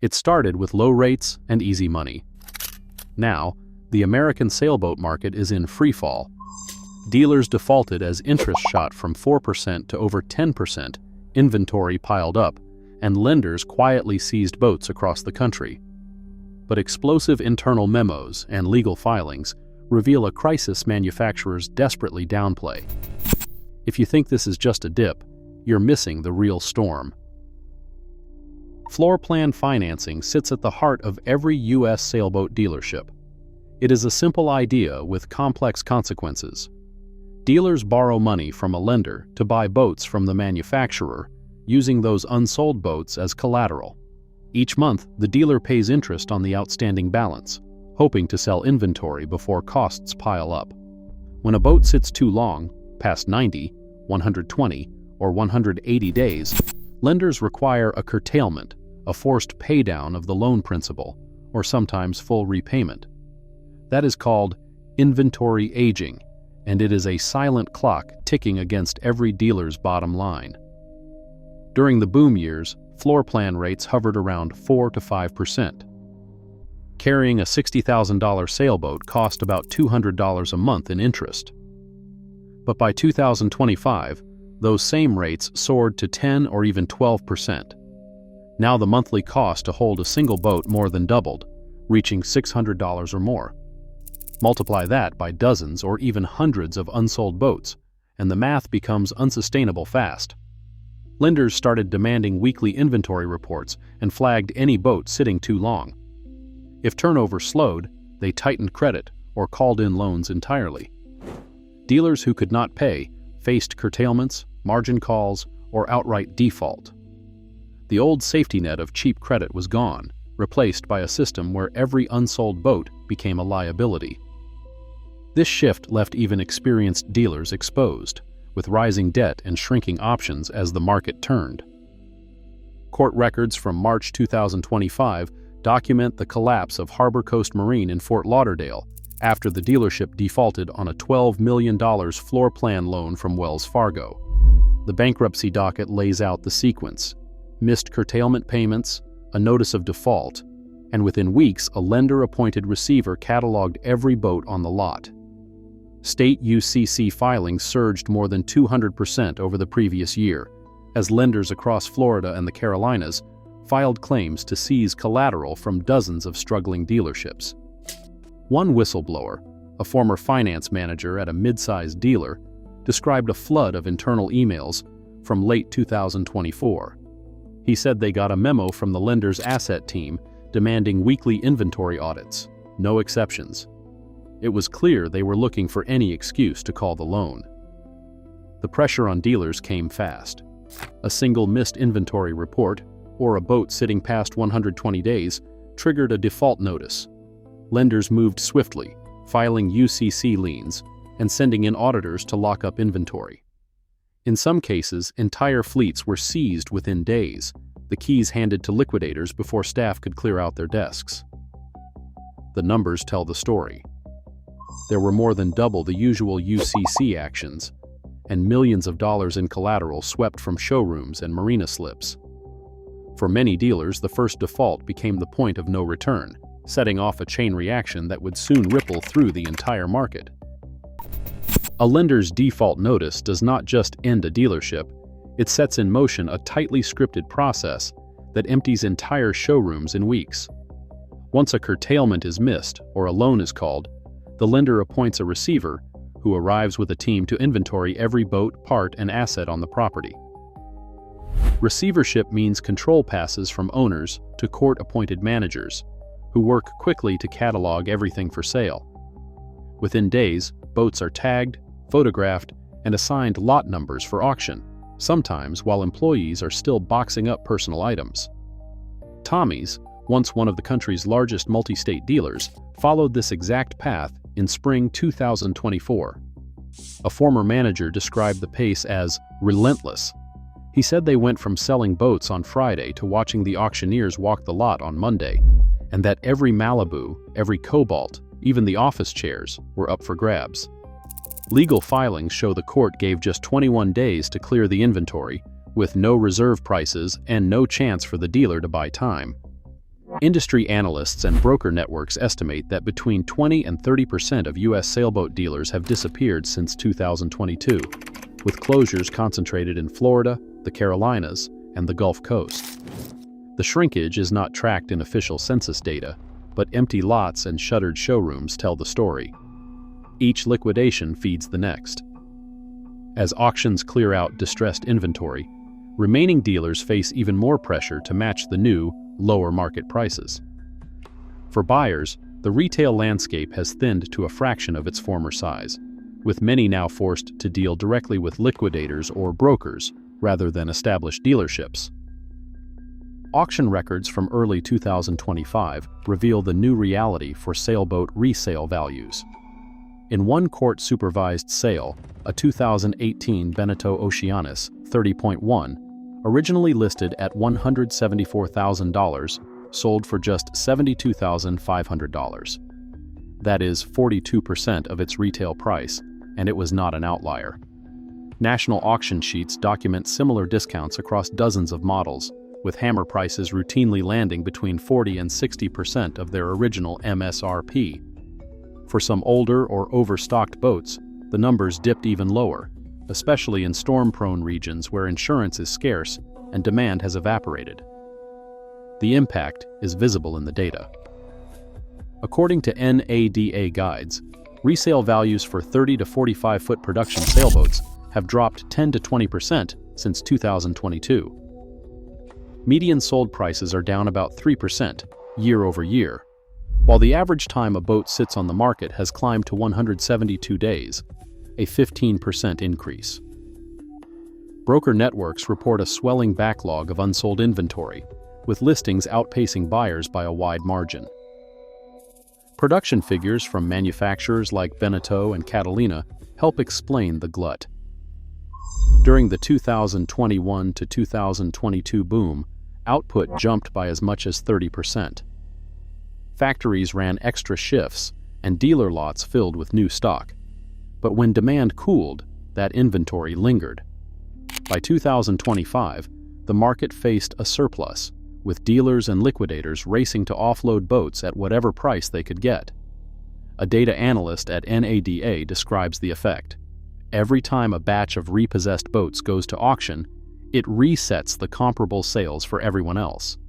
It started with low rates and easy money. Now, the American sailboat market is in freefall. Dealers defaulted as interest shot from 4% to over 10%, inventory piled up, and lenders quietly seized boats across the country. But explosive internal memos and legal filings reveal a crisis manufacturers desperately downplay. If you think this is just a dip, you're missing the real storm. Floor plan financing sits at the heart of every U.S. sailboat dealership. It is a simple idea with complex consequences. Dealers borrow money from a lender to buy boats from the manufacturer, using those unsold boats as collateral. Each month, the dealer pays interest on the outstanding balance, hoping to sell inventory before costs pile up. When a boat sits too long, past 90, 120, or 180 days, lenders require a curtailment, a forced paydown of the loan principal, or sometimes full repayment. That is called inventory aging, and it is a silent clock ticking against every dealer's bottom line. During the boom years, floor plan rates hovered around 4 to 5%. Carrying a $60,000 sailboat cost about $200 a month in interest. But by 2025, those same rates soared to 10 or even 12%. Now the monthly cost to hold a single boat more than doubled, reaching $600 or more. Multiply that by dozens or even hundreds of unsold boats, and the math becomes unsustainable fast. Lenders started demanding weekly inventory reports and flagged any boat sitting too long. If turnover slowed, they tightened credit or called in loans entirely. Dealers who could not pay faced curtailments, margin calls, or outright default. The old safety net of cheap credit was gone, replaced by a system where every unsold boat became a liability. This shift left even experienced dealers exposed, with rising debt and shrinking options as the market turned. Court records from March 2025 document the collapse of Harbor Coast Marine in Fort Lauderdale after the dealership defaulted on a $12 million floor plan loan from Wells Fargo. The bankruptcy docket lays out the sequence: missed curtailment payments, a notice of default, and within weeks a lender-appointed receiver cataloged every boat on the lot. State UCC filings surged more than 200% over the previous year, as lenders across Florida and the Carolinas filed claims to seize collateral from dozens of struggling dealerships. One whistleblower, a former finance manager at a mid-sized dealer, described a flood of internal emails from late 2024. He said they got a memo from the lender's asset team demanding weekly inventory audits, no exceptions. It was clear they were looking for any excuse to call the loan. The pressure on dealers came fast. A single missed inventory report, or a boat sitting past 120 days, triggered a default notice. Lenders moved swiftly, filing UCC liens and sending in auditors to lock up inventory. In some cases, entire fleets were seized within days, the keys handed to liquidators before staff could clear out their desks. The numbers tell the story. There were more than double the usual UCC actions, and millions of dollars in collateral swept from showrooms and marina slips. For many dealers, the first default became the point of no return, setting off a chain reaction that would soon ripple through the entire market. A lender's default notice does not just end a dealership, it sets in motion a tightly scripted process that empties entire showrooms in weeks. Once a curtailment is missed or a loan is called, the lender appoints a receiver who arrives with a team to inventory every boat, part, and asset on the property. Receivership means control passes from owners to court-appointed managers, who work quickly to catalog everything for sale. Within days, boats are tagged, photographed, and assigned lot numbers for auction, sometimes while employees are still boxing up personal items. Tommy's, once one of the country's largest multi-state dealers, followed this exact path in spring 2024. A former manager described the pace as relentless. He said they went from selling boats on Friday to watching the auctioneers walk the lot on Monday, and that every Malibu, every Cobalt, even the office chairs, were up for grabs. Legal filings show the court gave just 21 days to clear the inventory, with no reserve prices and no chance for the dealer to buy time. Industry analysts and broker networks estimate that between 20 and 30% of U.S. sailboat dealers have disappeared since 2022, with closures concentrated in Florida, the Carolinas, and the Gulf Coast. The shrinkage is not tracked in official census data, but empty lots and shuttered showrooms tell the story. Each liquidation feeds the next. As auctions clear out distressed inventory, remaining dealers face even more pressure to match the new, lower market prices. For buyers, the retail landscape has thinned to a fraction of its former size, with many now forced to deal directly with liquidators or brokers rather than established dealerships. Auction records from early 2025 reveal the new reality for sailboat resale values. In one court-supervised sale, a 2018 Beneteau Oceanis 30.1, originally listed at $174,000, sold for just $72,500. That is 42% of its retail price, and it was not an outlier. National auction sheets document similar discounts across dozens of models, with hammer prices routinely landing between 40 and 60% of their original MSRP. For some older or overstocked boats, the numbers dipped even lower, especially in storm-prone regions where insurance is scarce and demand has evaporated. The impact is visible in the data. According to NADA guides, resale values for 30 to 45-foot production sailboats have dropped 10 to 20% since 2022. Median sold prices are down about 3% year over year, while the average time a boat sits on the market has climbed to 172 days, a 15% increase. Broker networks report a swelling backlog of unsold inventory, with listings outpacing buyers by a wide margin. Production figures from manufacturers like Beneteau and Catalina help explain the glut. During the 2021 to 2022 boom, output jumped by as much as 30%. Factories ran extra shifts, and dealer lots filled with new stock. But when demand cooled, that inventory lingered. By 2025, the market faced a surplus, with dealers and liquidators racing to offload boats at whatever price they could get. A data analyst at NADA describes the effect. Every time a batch of repossessed boats goes to auction, it resets the comparable sales for everyone else.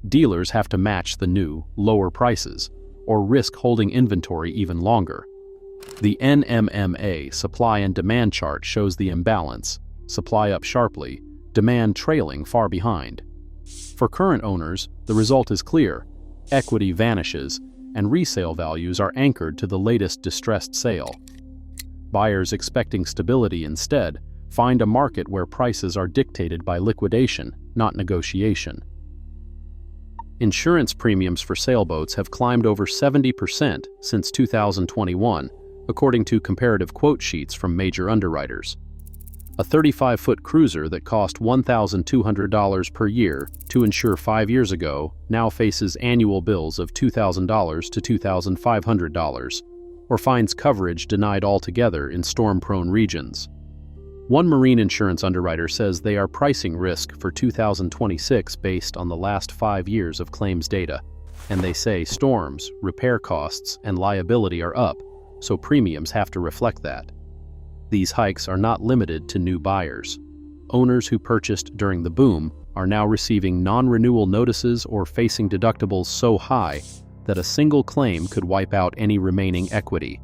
Dealers have to match the new, lower prices, or risk holding inventory even longer. The NMMA supply and demand chart shows the imbalance: supply up sharply, demand trailing far behind. For current owners, the result is clear: equity vanishes, and resale values are anchored to the latest distressed sale. Buyers expecting stability instead find a market where prices are dictated by liquidation, not negotiation. Insurance premiums for sailboats have climbed over 70% since 2021, according to comparative quote sheets from major underwriters. A 35-foot cruiser that cost $1,200 per year to insure 5 years ago now faces annual bills of $2,000 to $2,500, or finds coverage denied altogether in storm-prone regions. One marine insurance underwriter says they are pricing risk for 2026 based on the last 5 years of claims data, and they say storms, repair costs, and liability are up, so premiums have to reflect that. These hikes are not limited to new buyers. Owners who purchased during the boom are now receiving non-renewal notices or facing deductibles so high that a single claim could wipe out any remaining equity.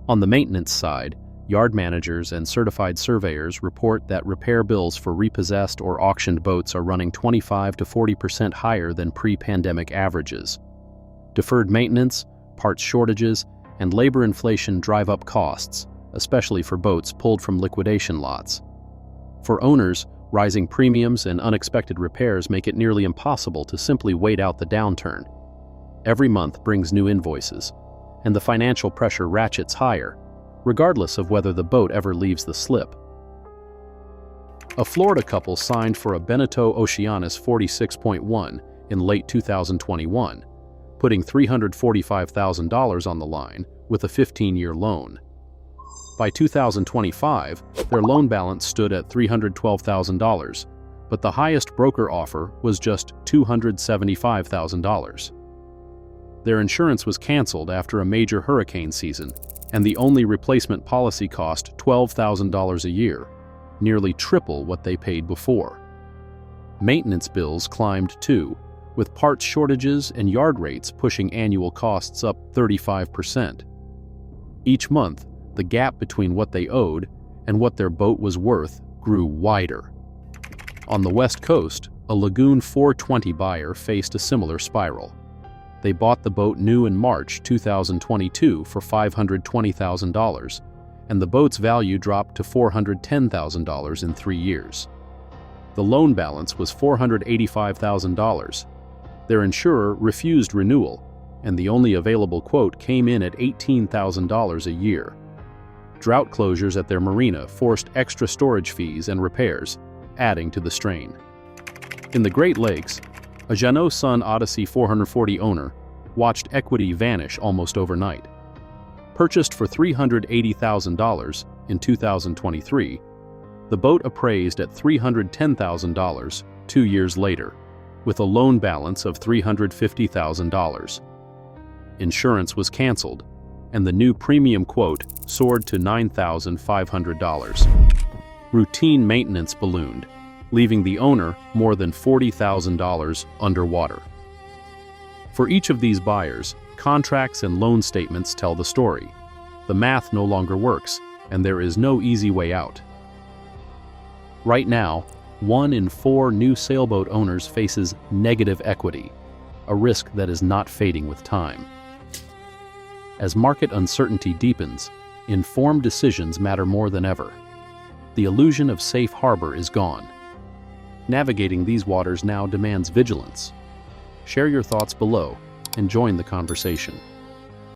On the maintenance side, yard managers and certified surveyors report that repair bills for repossessed or auctioned boats are running 25 to 40% higher than pre-pandemic averages. Deferred maintenance, parts shortages, and labor inflation drive up costs, especially for boats pulled from liquidation lots. For owners, rising premiums and unexpected repairs make it nearly impossible to simply wait out the downturn. Every month brings new invoices, and the financial pressure ratchets higher, regardless of whether the boat ever leaves the slip. A Florida couple signed for a Beneteau Oceanis 46.1 in late 2021, putting $345,000 on the line with a 15-year loan. By 2025, their loan balance stood at $312,000, but the highest broker offer was just $275,000. Their insurance was canceled after a major hurricane season, and the only replacement policy cost $12,000 a year, nearly triple what they paid before. Maintenance bills climbed too, with parts shortages and yard rates pushing annual costs up 35%. Each month, the gap between what they owed and what their boat was worth grew wider. On the West Coast, a Lagoon 420 buyer faced a similar spiral. They bought the boat new in March 2022 for $520,000, and the boat's value dropped to $410,000 in 3 years. The loan balance was $485,000. Their insurer refused renewal, and the only available quote came in at $18,000 a year. Drought closures at their marina forced extra storage fees and repairs, adding to the strain. In the Great Lakes, a Jeannot Sun Odyssey 440 owner watched equity vanish almost overnight. Purchased for $380,000 in 2023, the boat appraised at $310,000 2 years later, with a loan balance of $350,000. Insurance was canceled, and the new premium quote soared to $9,500. Routine maintenance ballooned, leaving the owner more than $40,000 underwater. For each of these buyers, contracts and loan statements tell the story. The math no longer works, and there is no easy way out. Right now, 1 in 4 new sailboat owners faces negative equity, a risk that is not fading with time. As market uncertainty deepens, informed decisions matter more than ever. The illusion of safe harbor is gone. Navigating these waters now demands vigilance. Share your thoughts below and join the conversation.